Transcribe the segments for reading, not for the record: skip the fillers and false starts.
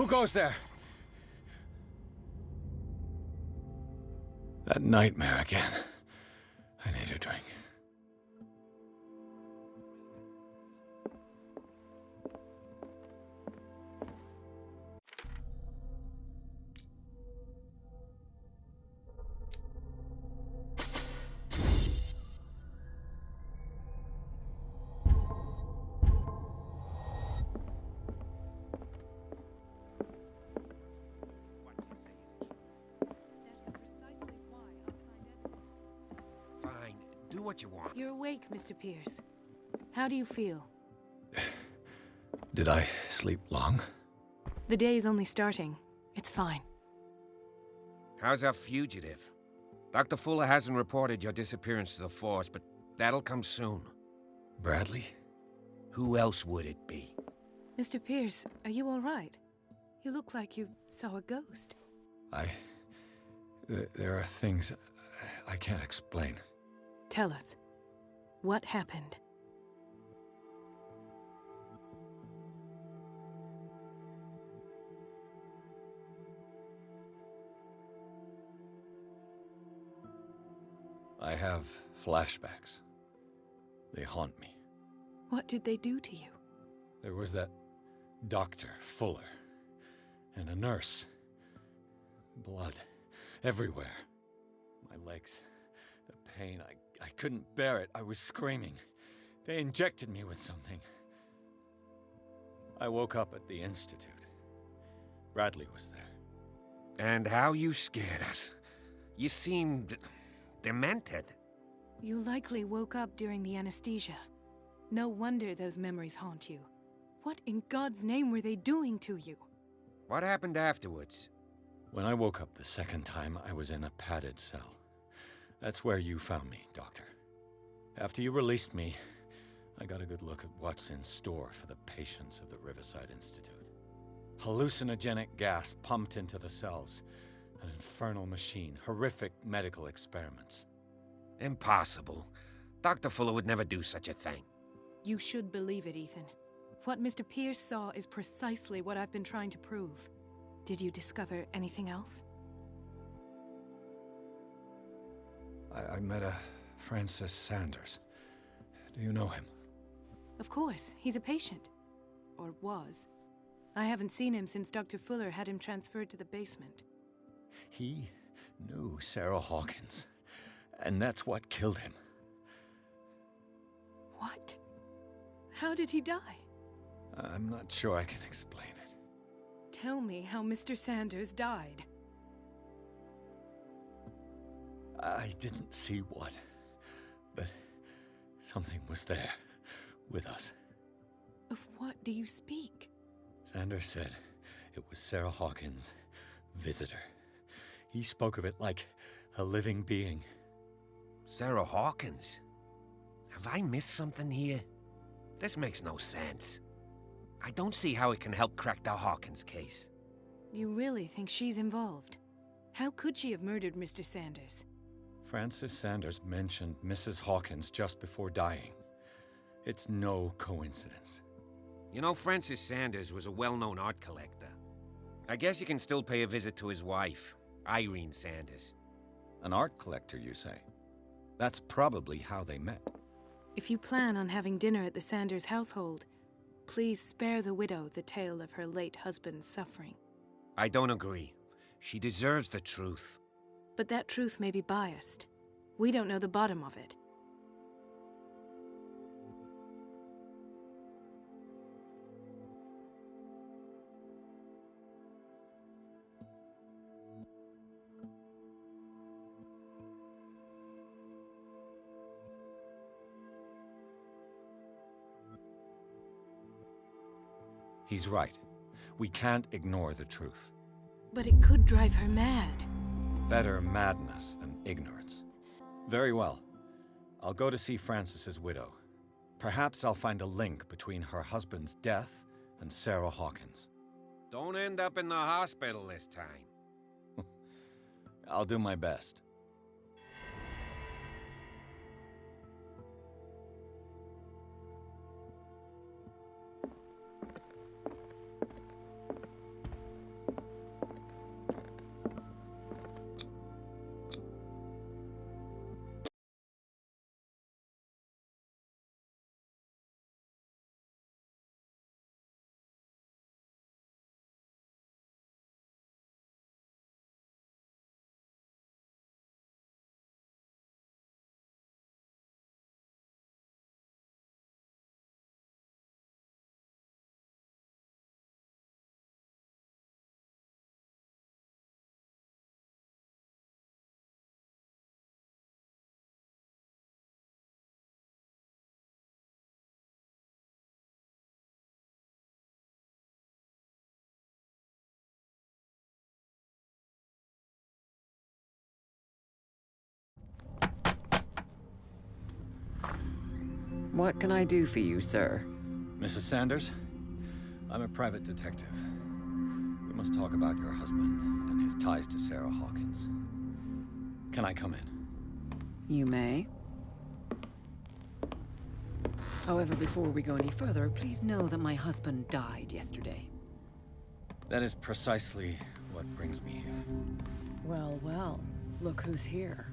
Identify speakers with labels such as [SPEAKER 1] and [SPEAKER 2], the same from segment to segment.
[SPEAKER 1] Who goes there? That nightmare again. I need a drink.
[SPEAKER 2] Do what you want.
[SPEAKER 3] You're awake, Mr. Pierce. How do you feel?
[SPEAKER 1] Did I sleep long?
[SPEAKER 3] The day is only starting. It's fine.
[SPEAKER 2] How's our fugitive? Dr. Fuller hasn't reported your disappearance to the Force, but that'll come soon.
[SPEAKER 1] Bradley?
[SPEAKER 2] Who else would it be?
[SPEAKER 3] Mr. Pierce, are you all right? You look like you saw a ghost.
[SPEAKER 1] There are things I can't explain.
[SPEAKER 3] Tell us. What happened?
[SPEAKER 1] I have flashbacks. They haunt me.
[SPEAKER 3] What did they do to you?
[SPEAKER 1] There was that Dr. Fuller and a nurse. Blood everywhere. My legs, the pain, I couldn't bear it. I was screaming. They injected me with something. I woke up at the Institute. Bradley was there.
[SPEAKER 2] And how you scared us. You seemed demented.
[SPEAKER 3] You likely woke up during the anesthesia. No wonder those memories haunt you. What in God's name were they doing to you?
[SPEAKER 2] What happened afterwards?
[SPEAKER 1] When I woke up the second time, I was in a padded cell. That's where you found me, Doctor. After you released me, I got a good look at what's in store for the patients of the Riverside Institute. Hallucinogenic gas pumped into the cells. An infernal machine. Horrific medical experiments.
[SPEAKER 2] Impossible. Dr. Fuller would never do such a thing.
[SPEAKER 3] You should believe it, Ethan. What Mr. Pierce saw is precisely what I've been trying to prove. Did you discover anything else?
[SPEAKER 1] I met a Francis Sanders. Do you know him?
[SPEAKER 3] Of course. He's a patient. Or was. I haven't seen him since Dr. Fuller had him transferred to the basement.
[SPEAKER 1] He knew Sarah Hawkins, and that's what killed him.
[SPEAKER 3] What? How did he die?
[SPEAKER 1] I'm not sure I can explain it.
[SPEAKER 3] Tell me how Mr. Sanders died.
[SPEAKER 1] I didn't see what, but something was there, with us.
[SPEAKER 3] Of what do you speak?
[SPEAKER 1] Sanders said it was Sarah Hawkins' visitor. He spoke of it like a living being.
[SPEAKER 2] Sarah Hawkins? Have I missed something here? This makes no sense. I don't see how it can help crack the Hawkins case.
[SPEAKER 3] You really think she's involved? How could she have murdered Mr. Sanders?
[SPEAKER 1] Francis Sanders mentioned Mrs. Hawkins just before dying. It's no coincidence.
[SPEAKER 2] You know, Francis Sanders was a well-known art collector. I guess you can still pay a visit to his wife, Irene Sanders.
[SPEAKER 1] An art collector, you say? That's probably how they met.
[SPEAKER 3] If you plan on having dinner at the Sanders household, please spare the widow the tale of her late husband's suffering.
[SPEAKER 2] I don't agree. She deserves the truth.
[SPEAKER 3] But that truth may be biased. We don't know the bottom of it.
[SPEAKER 1] He's right. We can't ignore the truth.
[SPEAKER 3] But it could drive her mad.
[SPEAKER 1] Better madness than ignorance. Very well. I'll go to see Francis's widow. Perhaps I'll find a link between her husband's death and Sarah Hawkins.
[SPEAKER 2] Don't end up in the hospital this time.
[SPEAKER 1] I'll do my best.
[SPEAKER 4] What can I do for you, sir?
[SPEAKER 1] Mrs. Sanders, I'm a private detective. We must talk about your husband and his ties to Sarah Hawkins. Can I come in?
[SPEAKER 4] You may. However, before we go any further, please know that my husband died yesterday.
[SPEAKER 1] That is precisely what brings me here.
[SPEAKER 4] Well, well, look who's here.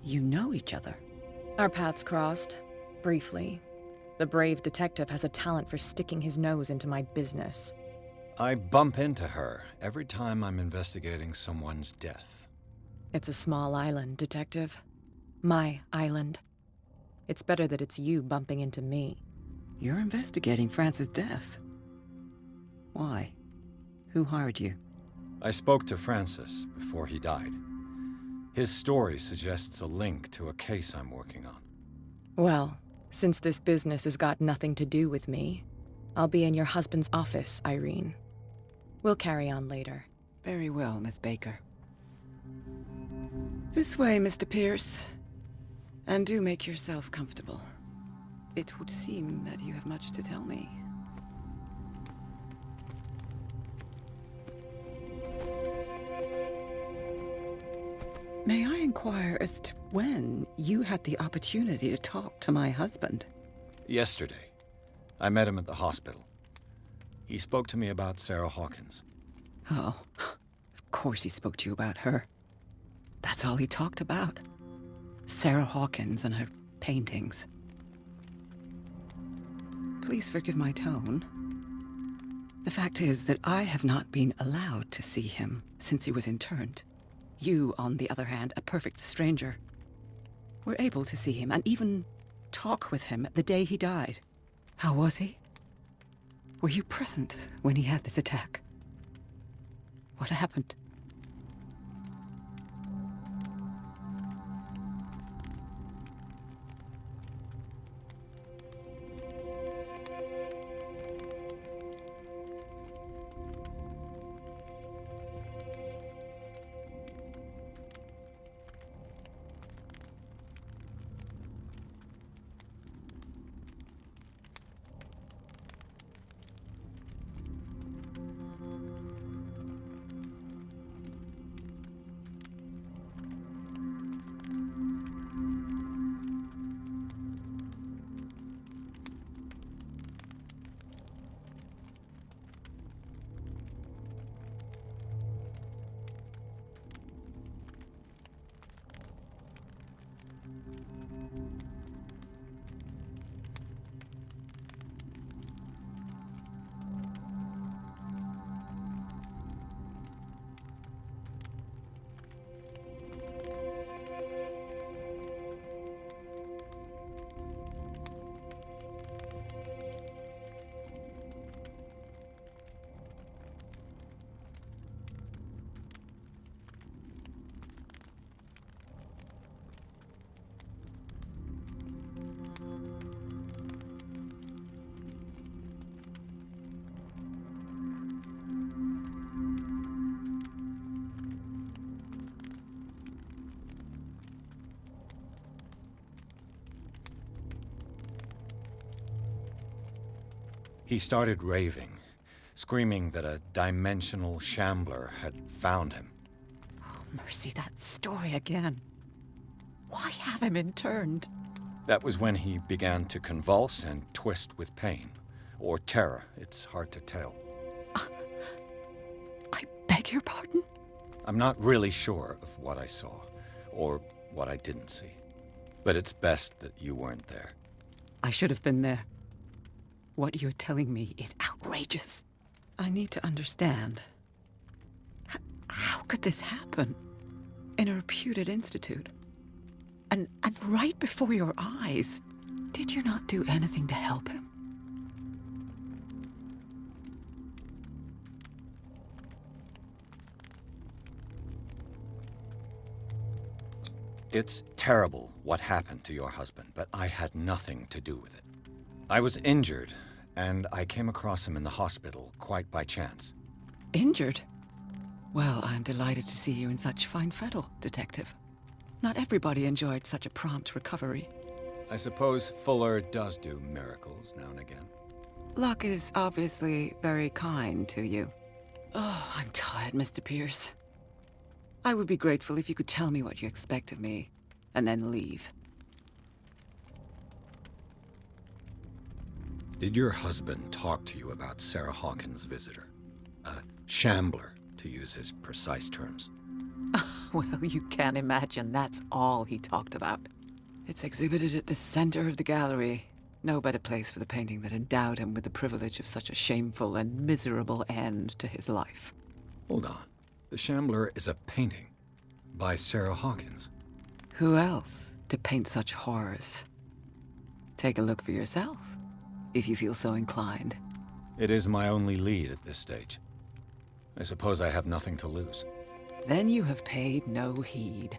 [SPEAKER 4] You know each other.
[SPEAKER 5] Our paths crossed, briefly. The brave detective has a talent for sticking his nose into my business.
[SPEAKER 1] I bump into her every time I'm investigating someone's death.
[SPEAKER 5] It's a small island, Detective. My island. It's better that it's you bumping into me.
[SPEAKER 4] You're investigating Francis' death. Why? Who hired you?
[SPEAKER 1] I spoke to Francis before he died. His story suggests a link to a case I'm working on.
[SPEAKER 5] Well, since this business has got nothing to do with me, I'll be in your husband's office, Irene. We'll carry on later.
[SPEAKER 4] Very well, Miss Baker. This way, Mr. Pierce. And do make yourself comfortable. It would seem that you have much to tell me. May I inquire as to when you had the opportunity to talk to my husband?
[SPEAKER 1] Yesterday, I met him at the hospital. He spoke to me about Sarah Hawkins.
[SPEAKER 4] Oh, of course he spoke to you about her. That's all he talked about. Sarah Hawkins and her paintings. Please forgive my tone. The fact is that I have not been allowed to see him since he was interned. You, on the other hand, a perfect stranger, were able to see him and even talk with him the day he died. How was he? Were you present when he had this attack? What happened?
[SPEAKER 1] He started raving, screaming that a dimensional shambler had found him.
[SPEAKER 4] Oh, mercy, that story again. Why have him interned?
[SPEAKER 1] That was when he began to convulse and twist with pain. Or terror, it's hard to tell.
[SPEAKER 4] I beg your pardon?
[SPEAKER 1] I'm not really sure of what I saw, or what I didn't see. But it's best that you weren't there.
[SPEAKER 4] I should have been there. What you're telling me is outrageous. I need to understand. How could this happen? In a reputed institute? And right before your eyes? Did you not do anything to help him?
[SPEAKER 1] It's terrible what happened to your husband, but I had nothing to do with it. I was injured, and I came across him in the hospital quite by chance.
[SPEAKER 4] Injured? Well, I'm delighted to see you in such fine fettle, Detective. Not everybody enjoyed such a prompt recovery.
[SPEAKER 1] I suppose Fuller does do miracles now and again.
[SPEAKER 4] Luck is obviously very kind to you. Oh, I'm tired, Mr. Pierce. I would be grateful if you could tell me what you expect of me, and then leave.
[SPEAKER 1] Did your husband talk to you about Sarah Hawkins' visitor? A shambler, to use his precise terms.
[SPEAKER 4] Well, you can't imagine that's all he talked about. It's exhibited at the center of the gallery. No better place for the painting that endowed him with the privilege of such a shameful and miserable end to his life.
[SPEAKER 1] Hold on. The Shambler is a painting by Sarah Hawkins.
[SPEAKER 4] Who else to paint such horrors? Take a look for yourself, if you feel so inclined.
[SPEAKER 1] It is my only lead at this stage. I suppose I have nothing to lose.
[SPEAKER 4] Then you have paid no heed.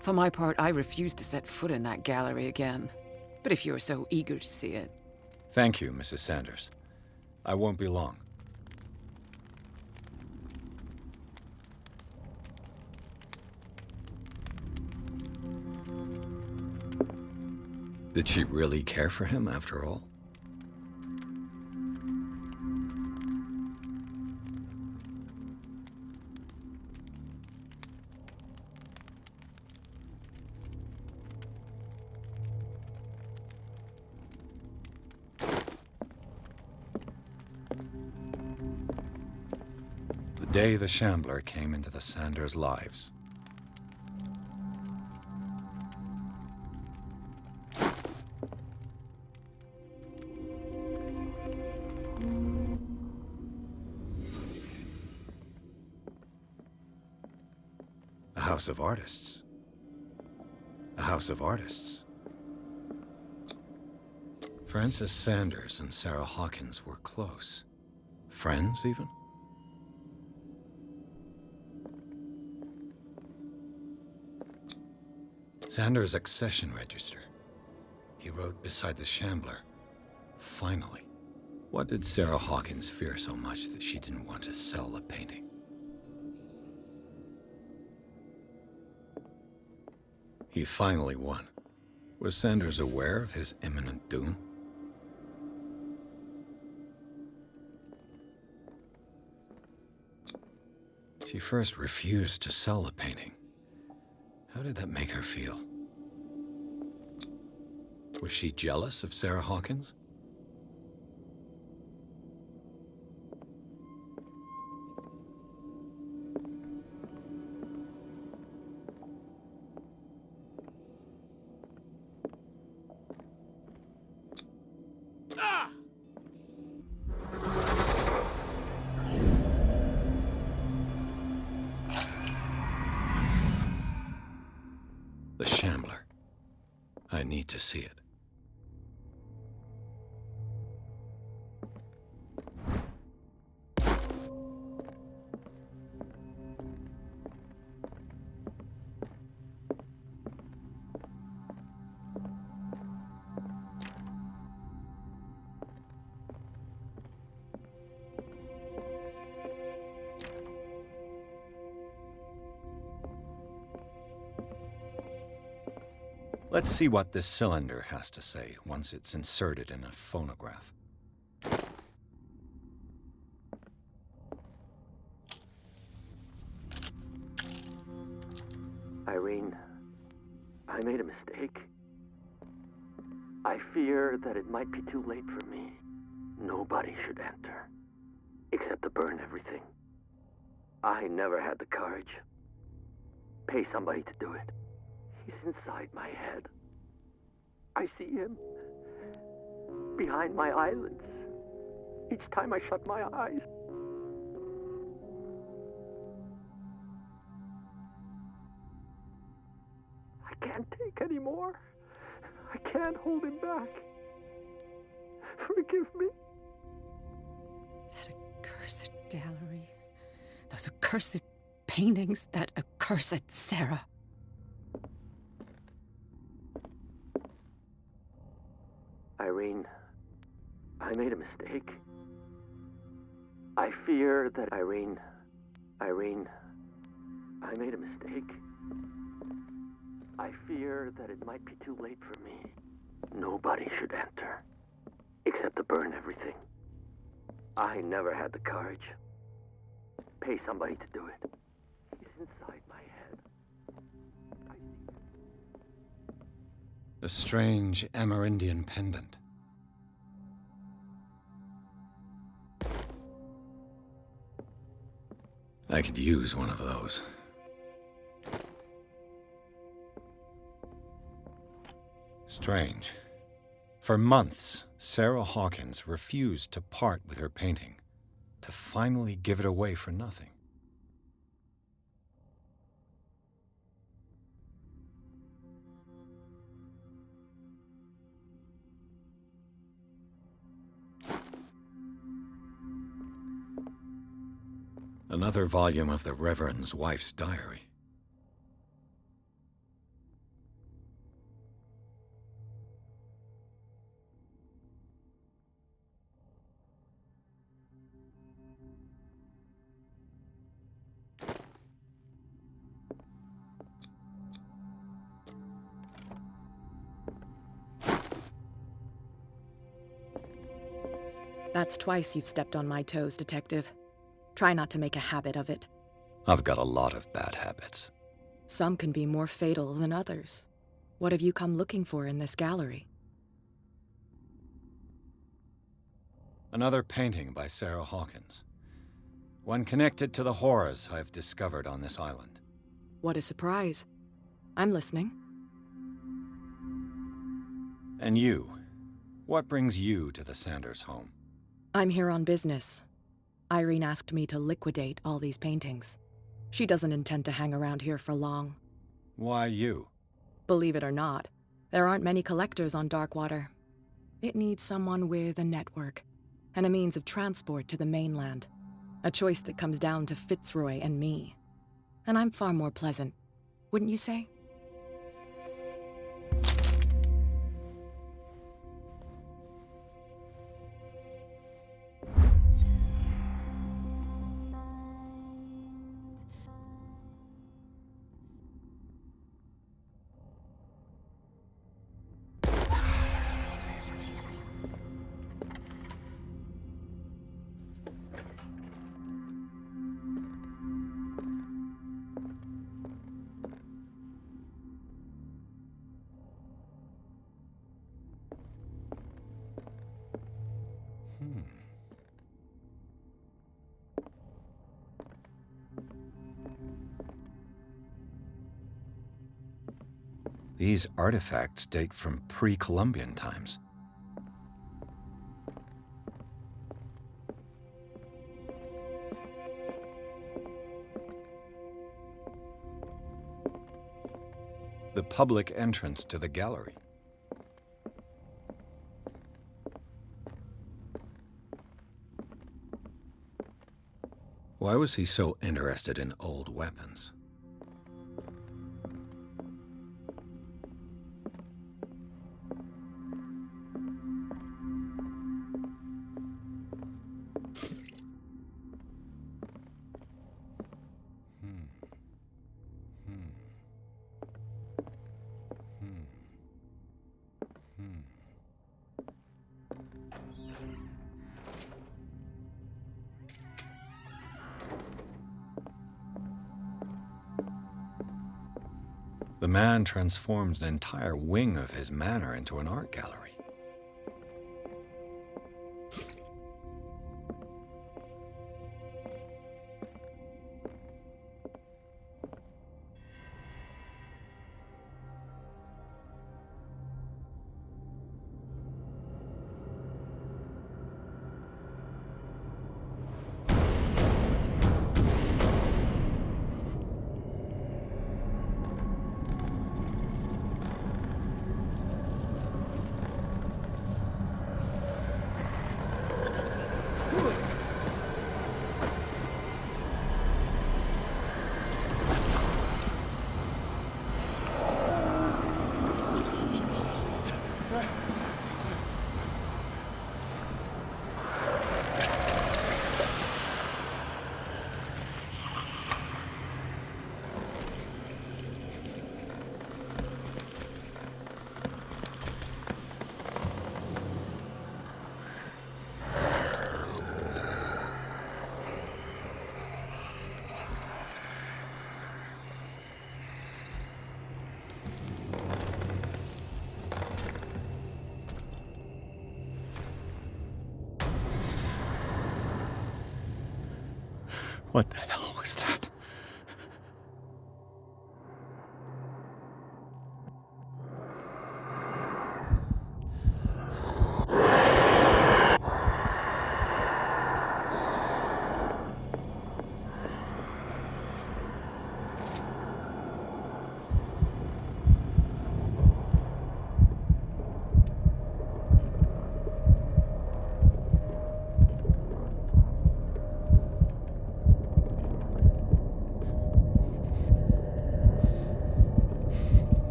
[SPEAKER 4] For my part, I refuse to set foot in that gallery again. But if you're so eager to see it...
[SPEAKER 1] Thank you, Mrs. Sanders. I won't be long. Did she really care for him after all? The day the Shambler came into the Sanders' lives. A house of artists. A house of artists. Frances Sanders and Sarah Hawkins were close. Friends, even? Sanders' accession register. He wrote beside the Shambler, "Finally." What did Sarah Hawkins fear so much that she didn't want to sell the painting? He finally won. Was Sanders aware of his imminent doom? She first refused to sell the painting. How did that make her feel? Was she jealous of Sarah Hawkins? The Shambler. I need to see it. Let's see what this cylinder has to say once it's inserted in a phonograph.
[SPEAKER 6] Irene, I made a mistake. I fear that it might be too late for me. Nobody should enter, except to burn everything. I never had the courage. Pay somebody to do it. He's inside my head. I see him behind my eyelids each time I shut my eyes. I can't take any more. I can't hold him back. Forgive me.
[SPEAKER 4] That accursed gallery. Those accursed paintings. That accursed Sarah.
[SPEAKER 6] Irene, I made a mistake. I fear that Irene, I made a mistake. I fear that it might be too late for me. Nobody should enter, except to burn everything. I never had the courage. Pay somebody to do it. He's inside my head.
[SPEAKER 1] A strange Amerindian pendant. I could use one of those. Strange. For months, Sarah Hawkins refused to part with her painting, to finally give it away for nothing. Another volume of the Reverend's wife's diary.
[SPEAKER 5] That's twice you've stepped on my toes, Detective. Try not to make a habit of it.
[SPEAKER 1] I've got a lot of bad habits.
[SPEAKER 5] Some can be more fatal than others. What have you come looking for in this gallery?
[SPEAKER 1] Another painting by Sarah Hawkins. One connected to the horrors I've discovered on this island.
[SPEAKER 5] What a surprise. I'm listening.
[SPEAKER 1] And you? What brings you to the Sanders home?
[SPEAKER 5] I'm here on business. Irene asked me to liquidate all these paintings. She doesn't intend to hang around here for long.
[SPEAKER 1] Why you?
[SPEAKER 5] Believe it or not, there aren't many collectors on Darkwater. It needs someone with a network and a means of transport to the mainland. A choice that comes down to Fitzroy and me. And I'm far more pleasant, wouldn't you say?
[SPEAKER 1] These artifacts date from pre-Columbian times. The public entrance to the gallery. Why was he so interested in old weapons? The man transformed an entire wing of his manor into an art gallery. What the hell was that?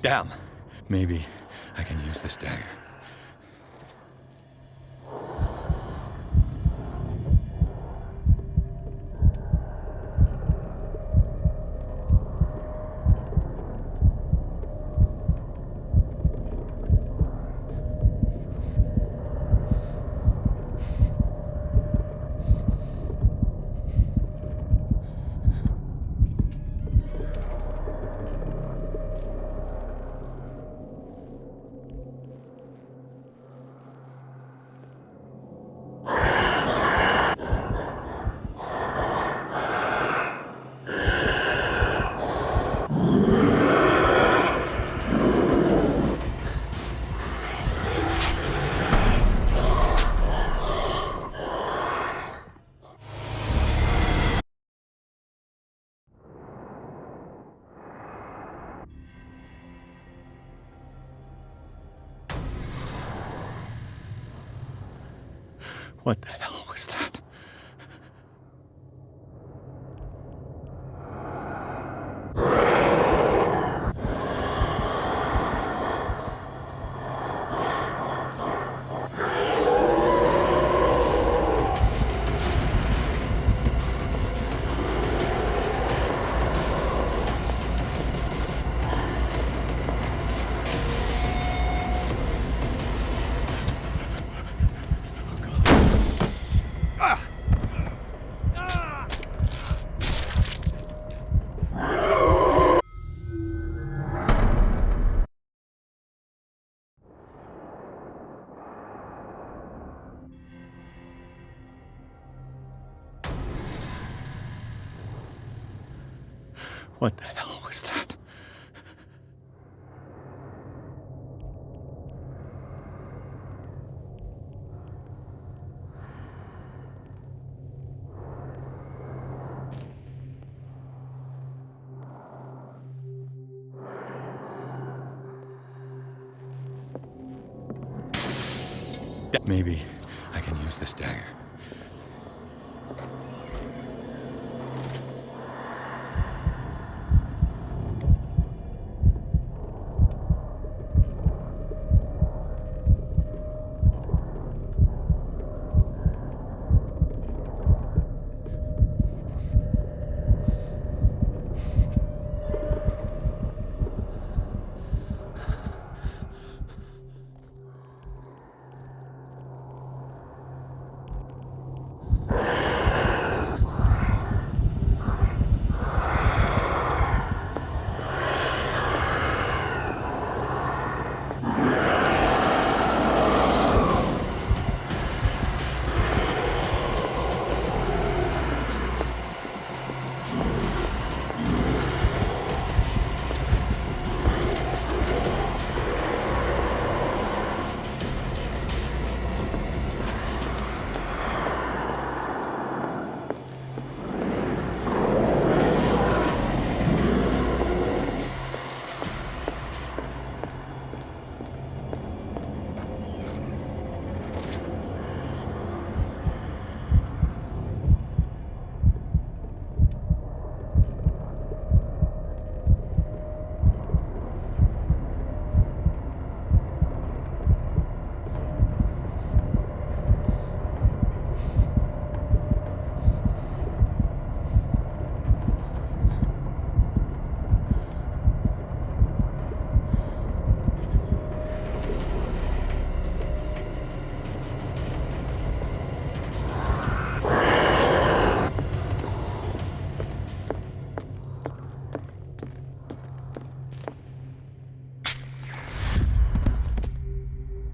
[SPEAKER 1] Damn. Maybe I can use this dagger. What the hell was that? What the hell was that? Maybe I can use this dagger.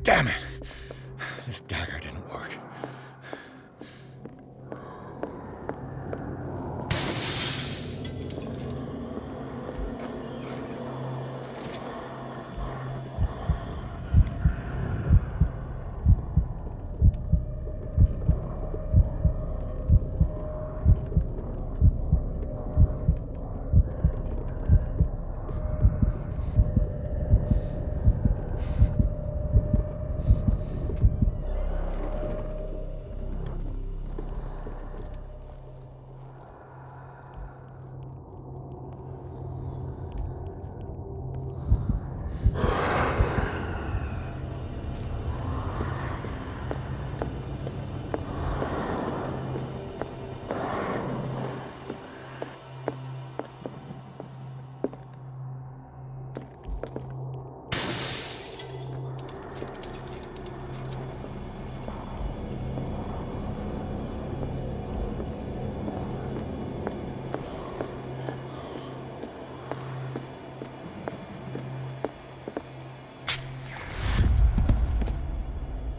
[SPEAKER 1] Damn it! This dagger didn't work.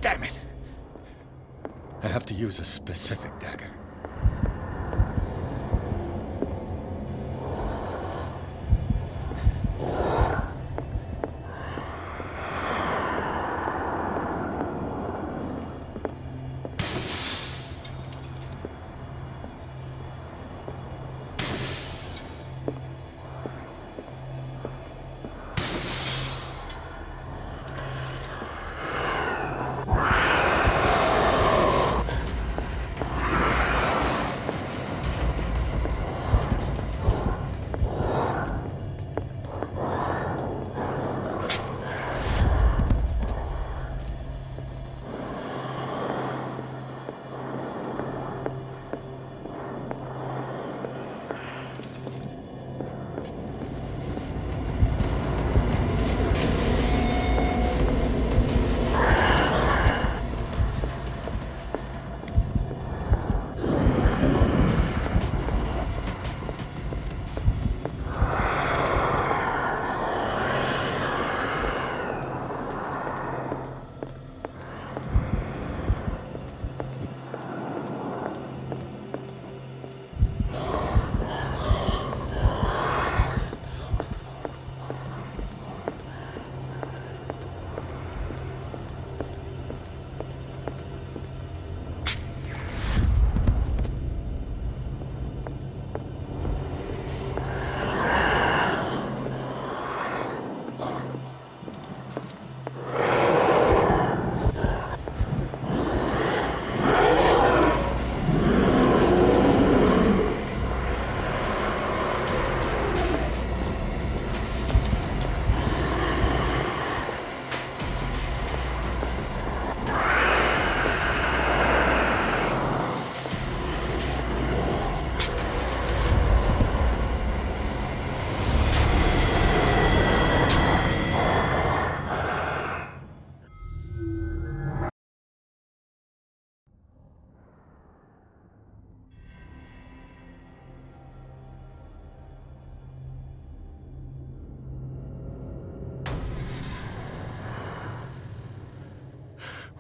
[SPEAKER 1] Damn it! I have to use a specific dagger.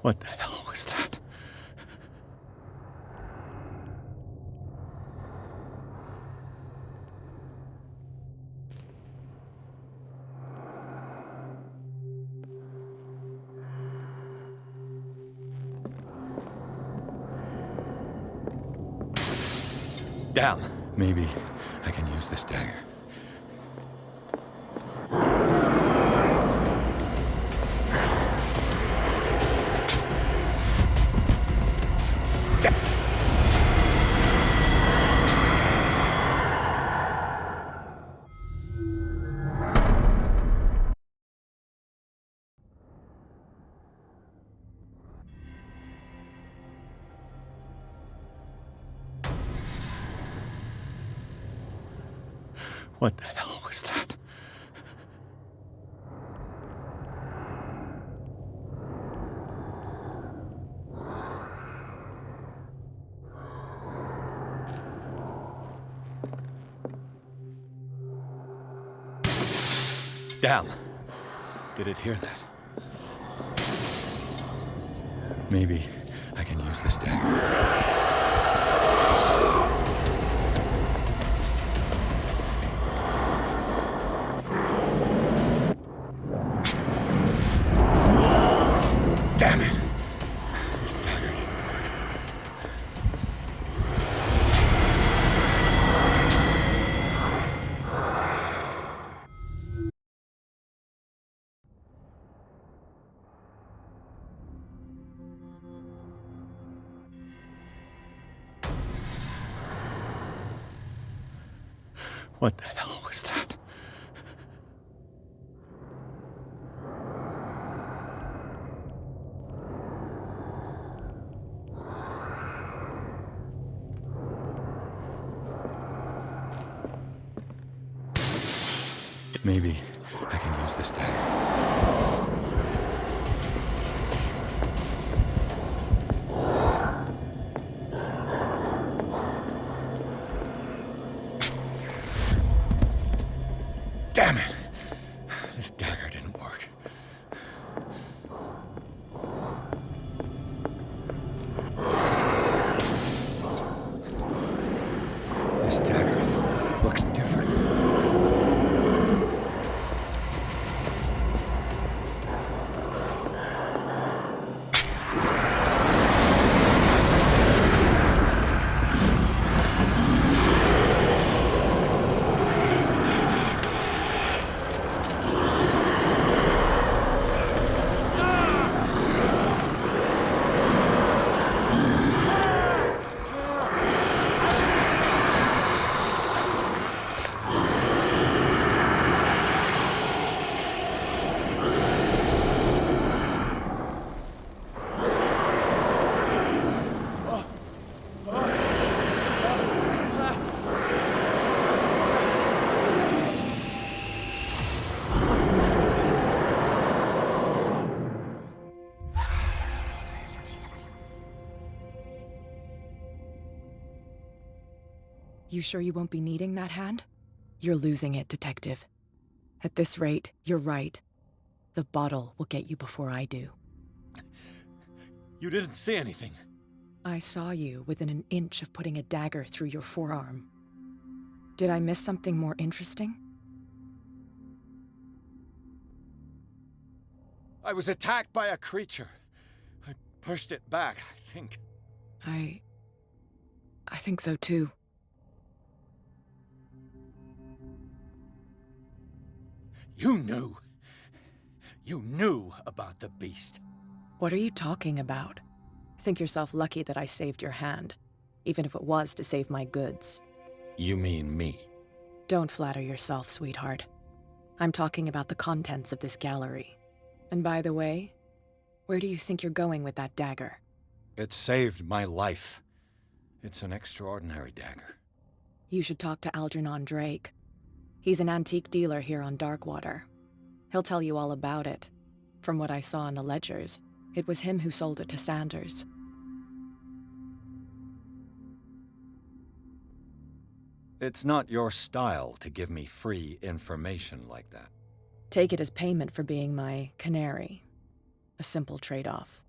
[SPEAKER 1] What the hell was that? Damn. Maybe I can use this dagger. What the hell was that? Damn. Did it hear that? Maybe I can use this dagger. Damn it! This dagger didn't work. What the hell was that? Maybe I can use this dagger. Damn it! This dagger didn't work. This dagger looks different.
[SPEAKER 5] You sure you won't be needing that hand? You're losing it, Detective. At this rate, you're right. The bottle will get you before I do.
[SPEAKER 1] You didn't see anything.
[SPEAKER 5] I saw you within an inch of putting a dagger through your forearm. Did I miss something more interesting?
[SPEAKER 1] I was attacked by a creature. I pushed it back, I think.
[SPEAKER 5] I think so too.
[SPEAKER 1] You knew. You knew about the beast.
[SPEAKER 5] What are you talking about? Think yourself lucky that I saved your hand, even if it was to save my goods.
[SPEAKER 1] You mean me?
[SPEAKER 5] Don't flatter yourself, sweetheart. I'm talking about the contents of this gallery. And by the way, where do you think you're going with that dagger?
[SPEAKER 1] It saved my life. It's an extraordinary dagger.
[SPEAKER 5] You should talk to Algernon Drake. He's an antique dealer here on Darkwater. He'll tell you all about it. From what I saw in the ledgers, it was him who sold it to Sanders.
[SPEAKER 1] It's not your style to give me free information like that.
[SPEAKER 5] Take it as payment for being my canary. A simple trade-off.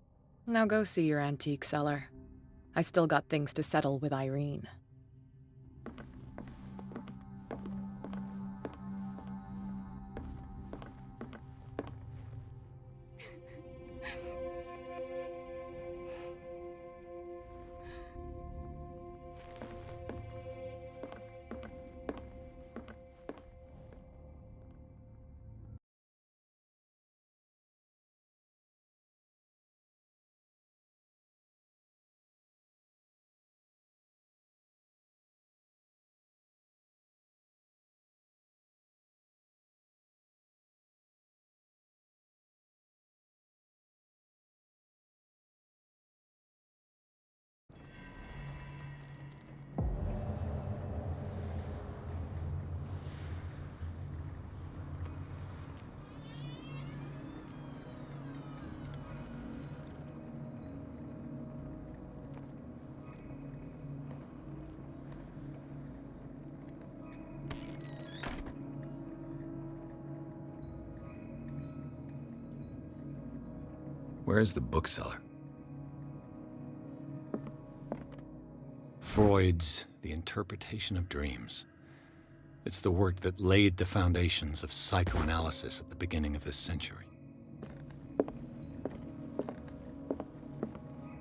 [SPEAKER 5] Now go see your antique seller. I've still got things to settle with Irene.
[SPEAKER 1] Where's the bookseller? Freud's The Interpretation of Dreams. It's the work that laid the foundations of psychoanalysis at the beginning of this century.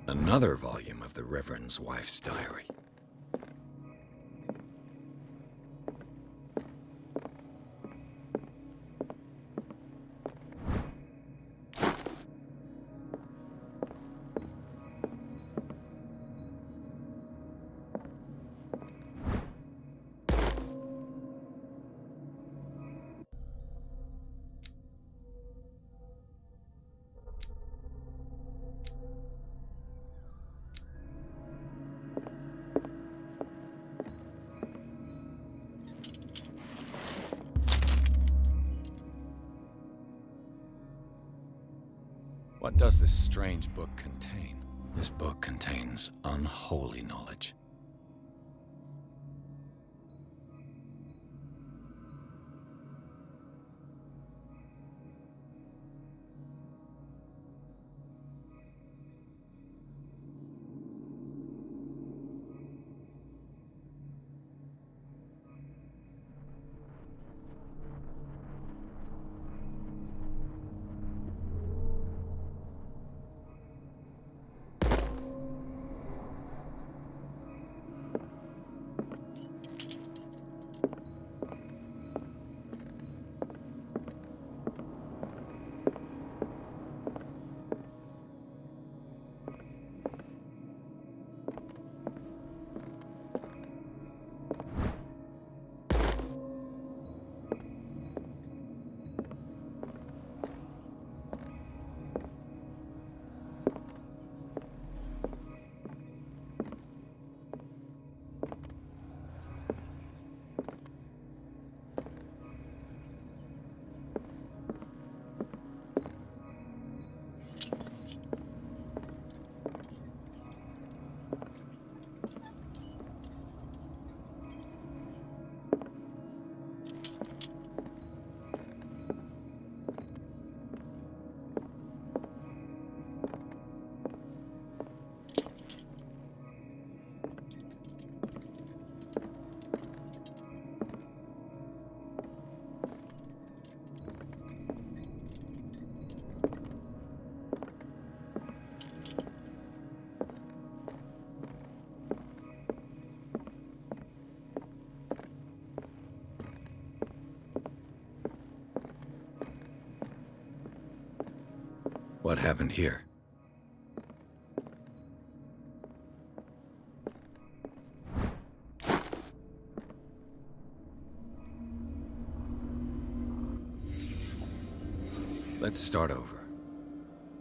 [SPEAKER 1] Another volume of the Reverend's wife's diary. What does this strange book contain? This book contains unholy knowledge. What happened here? Let's start over.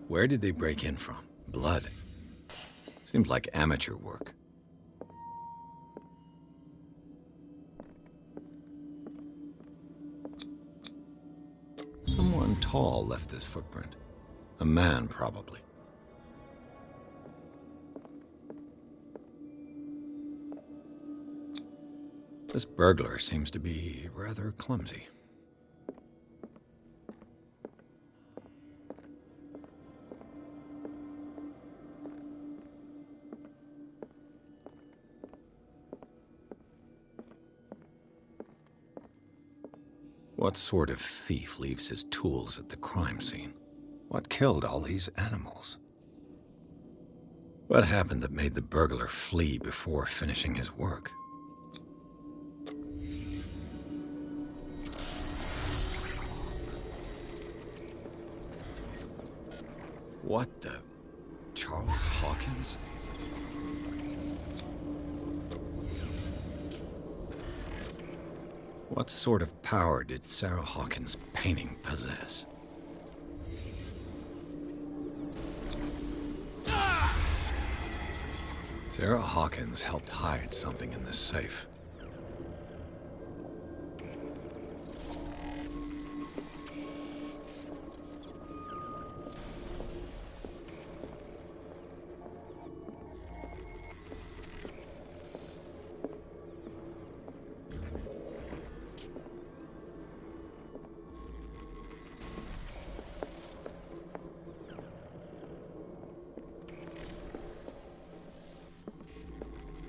[SPEAKER 1] Where did they break in from? Blood. Seems like amateur work. Someone tall left this footprint. A man, probably. This burglar seems to be rather clumsy. What sort of thief leaves his tools at the crime scene? What killed all these animals? What happened that made the burglar flee before finishing his work? What the... Charles Hawkins? What sort of power did Sarah Hawkins' painting possess? Sarah Hawkins helped hide something in this safe.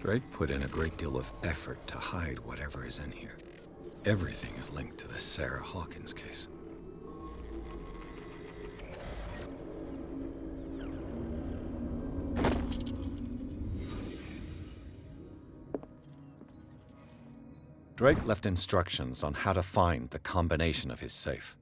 [SPEAKER 1] Drake put in a great deal of effort to hide whatever is in here. Everything is linked to the Sarah Hawkins case. Drake left instructions on how to find the combination of his safe.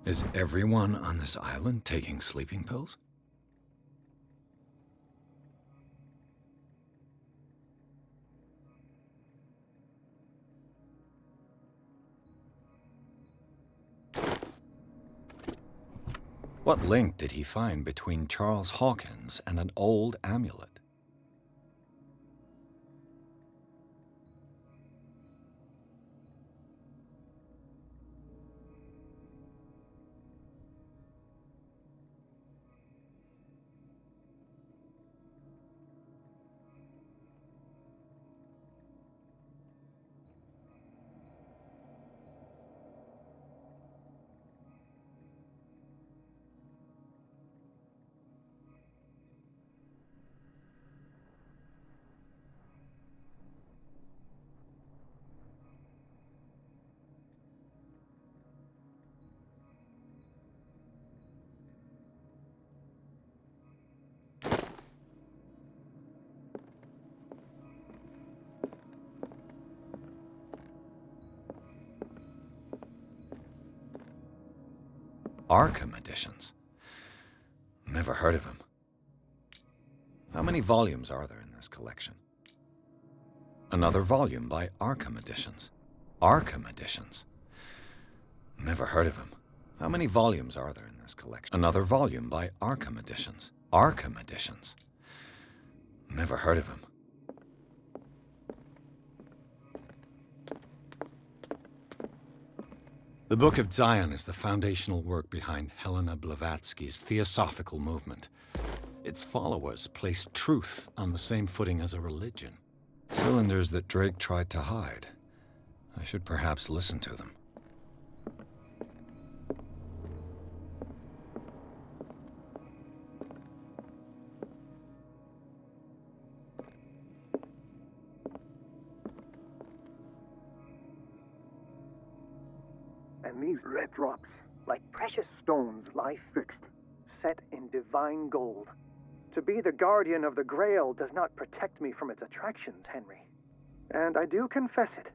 [SPEAKER 1] Is everyone on this island taking sleeping pills? What link did he find between Charles Hawkins and an old amulet? Arkham editions? Never heard of him. How many volumes are there in this collection? Another volume by Arkham Editions. Arkham Editions? Never heard of him. How many volumes are there in this collection? Another volume by Arkham Editions. Arkham Editions? Never heard of him. The Book of Zion is the foundational work behind Helena Blavatsky's Theosophical movement. Its followers place truth on the same footing as a religion. Cylinders that Drake tried to hide. I should perhaps listen to them.
[SPEAKER 7] And these red drops, like precious stones, lie fixed, set in divine gold. To be the guardian of the Grail does not protect me from its attractions, Henry. And I do confess it.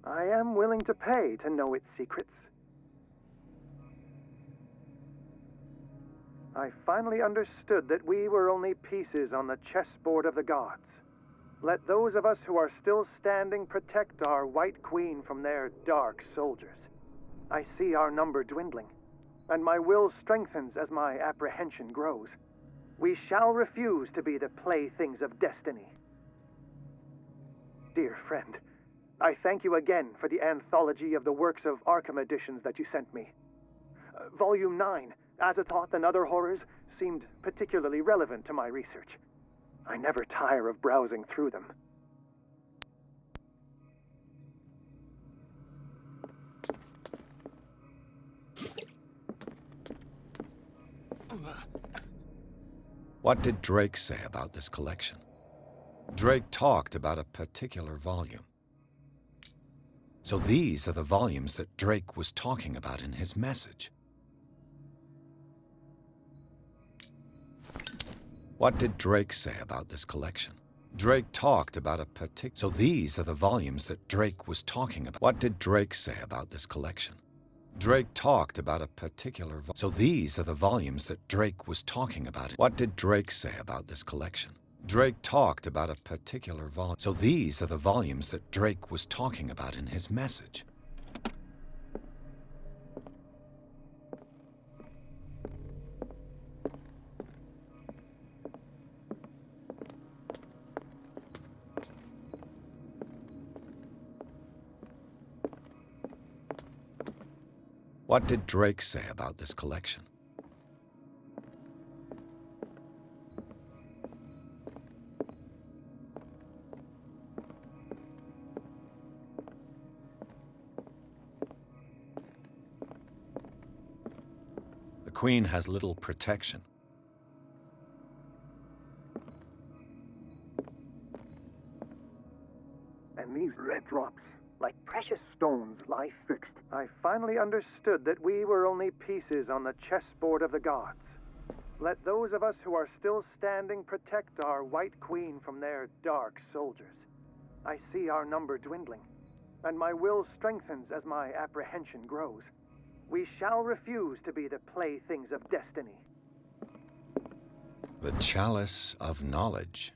[SPEAKER 7] I am willing to pay to know its secrets. I finally understood that we were only pieces on the chessboard of the gods. Let those of us who are still standing protect our White Queen from their dark soldiers. I see our number dwindling, and my will strengthens as my apprehension grows. We shall refuse to be the playthings of destiny. Dear friend, I thank you again for the anthology of the works of Arkham editions that you sent me. Volume 9, Azathoth and Other Horrors, seemed particularly relevant to my research. I never tire of browsing through them.
[SPEAKER 1] What did Drake say about this collection? Drake talked about a particular volume. So these are the volumes that Drake was talking about in his message. What did Drake say about this collection? Drake talked about a particular... So these are the volumes that Drake was talking about. What did Drake say about this collection? Drake talked about a particular... So these are the volumes that Drake was talking about. What did Drake say about this collection? Drake talked about a particular volume. So these are the volumes that Drake was talking about in his message. What did Drake say about this collection? The Queen has little protection.
[SPEAKER 7] And these red drops, like precious stones, lie fixed. I finally understood that we were only pieces on the chessboard of the gods. Let those of us who are still standing protect our White Queen from their dark soldiers. I see our number dwindling, and my will strengthens as my apprehension grows. We shall refuse to be the playthings of destiny.
[SPEAKER 1] The chalice of knowledge.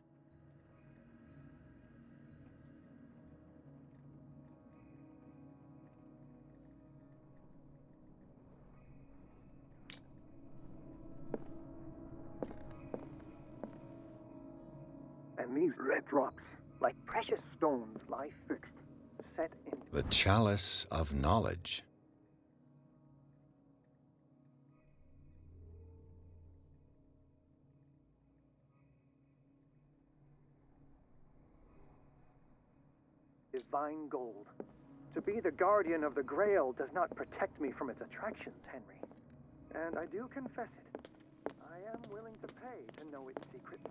[SPEAKER 7] And these red drops, like precious stones, lie fixed, set in...
[SPEAKER 1] The chalice of knowledge.
[SPEAKER 7] Divine gold. To be the guardian of the Grail does not protect me from its attractions, Henry. And I do confess it. I am willing to pay to know its secrets.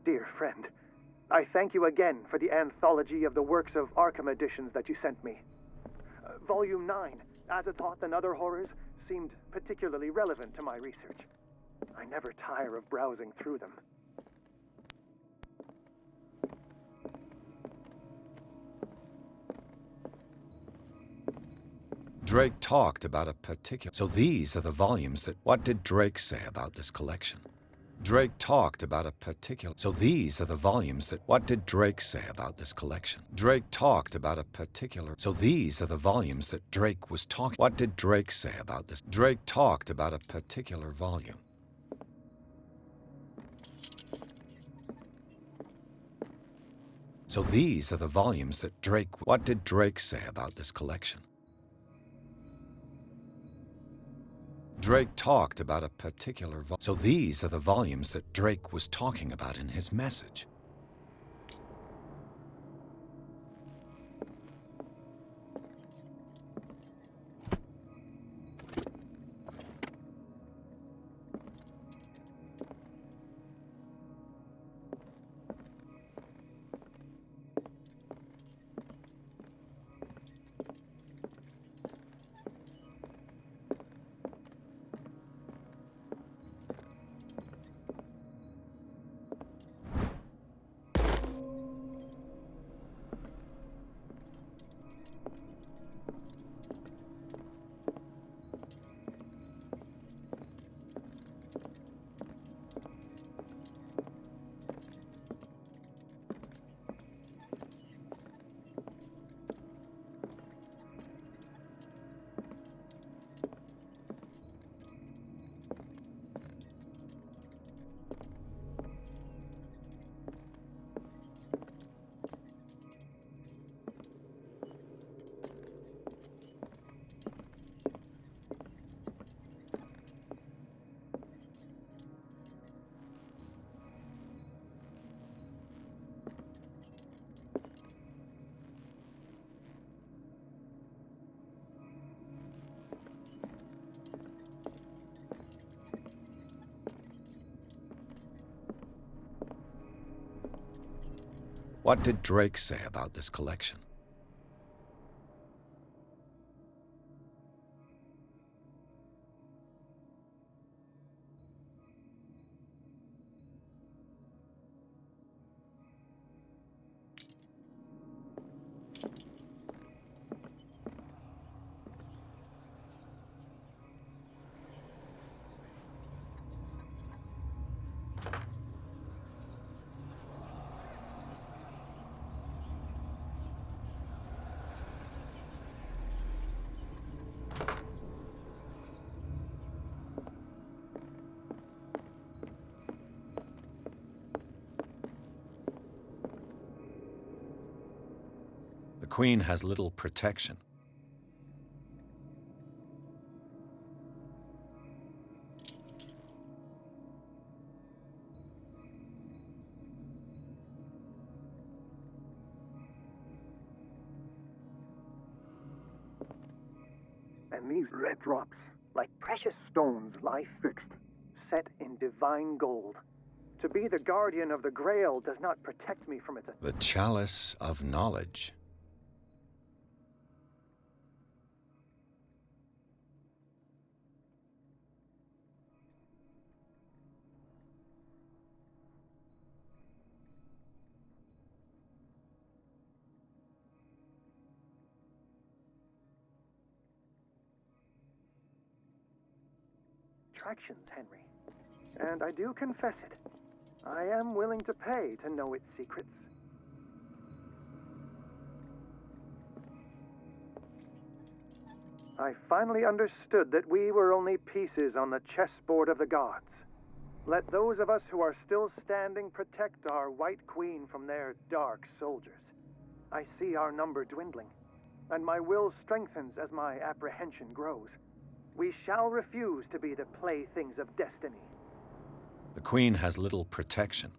[SPEAKER 7] Dear friend, I thank you again for the anthology of the works of Arkham editions that you sent me. Volume 9, Azathoth and Other Horrors, seemed particularly relevant to my research. I never tire of browsing through them.
[SPEAKER 1] Drake talked about a particular... So these are the volumes that... What did Drake say about this collection? Drake talked about a particular... So these are the volumes that... What did Drake say about this collection? Drake talked about a particular... So these are the volumes that Drake was talking... What did Drake say about this? Drake talked about a particular volume. So these are the volumes that Drake... What did Drake say about this collection? Drake talked about a particular volume. So these are the volumes that Drake was talking about in his message. What did Drake say about this collection? The Queen has little protection.
[SPEAKER 7] And these red drops, like precious stones, lie fixed, set in divine gold. To be the guardian of the Grail does not protect me from its...
[SPEAKER 1] The Chalice of Knowledge.
[SPEAKER 7] Attractions, Henry. And I do confess it. I am willing to pay to know its secrets. I finally understood that we were only pieces on the chessboard of the gods. Let those of us who are still standing protect our White Queen from their dark soldiers. I see our number dwindling, and my will strengthens as my apprehension grows. We shall refuse to be the playthings of destiny.
[SPEAKER 1] The Queen has little protection.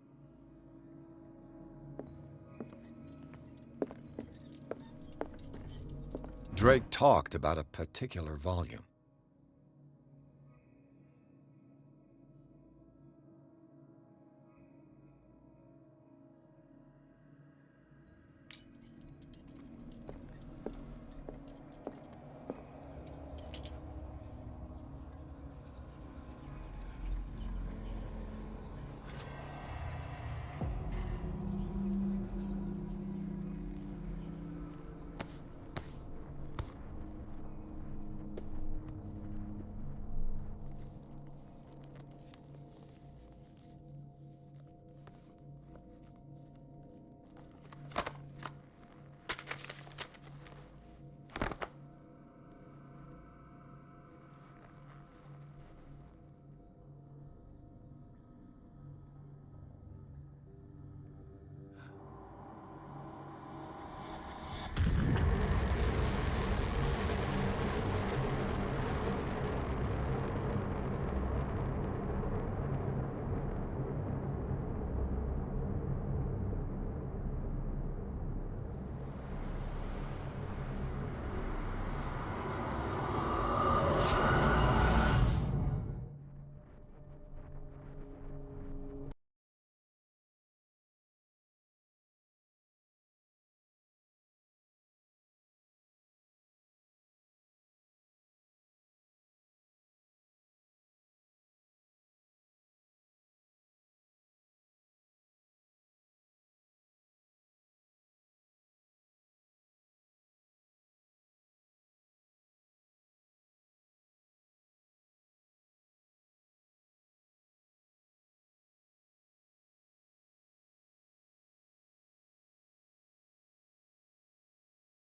[SPEAKER 1] Drake talked about a particular volume.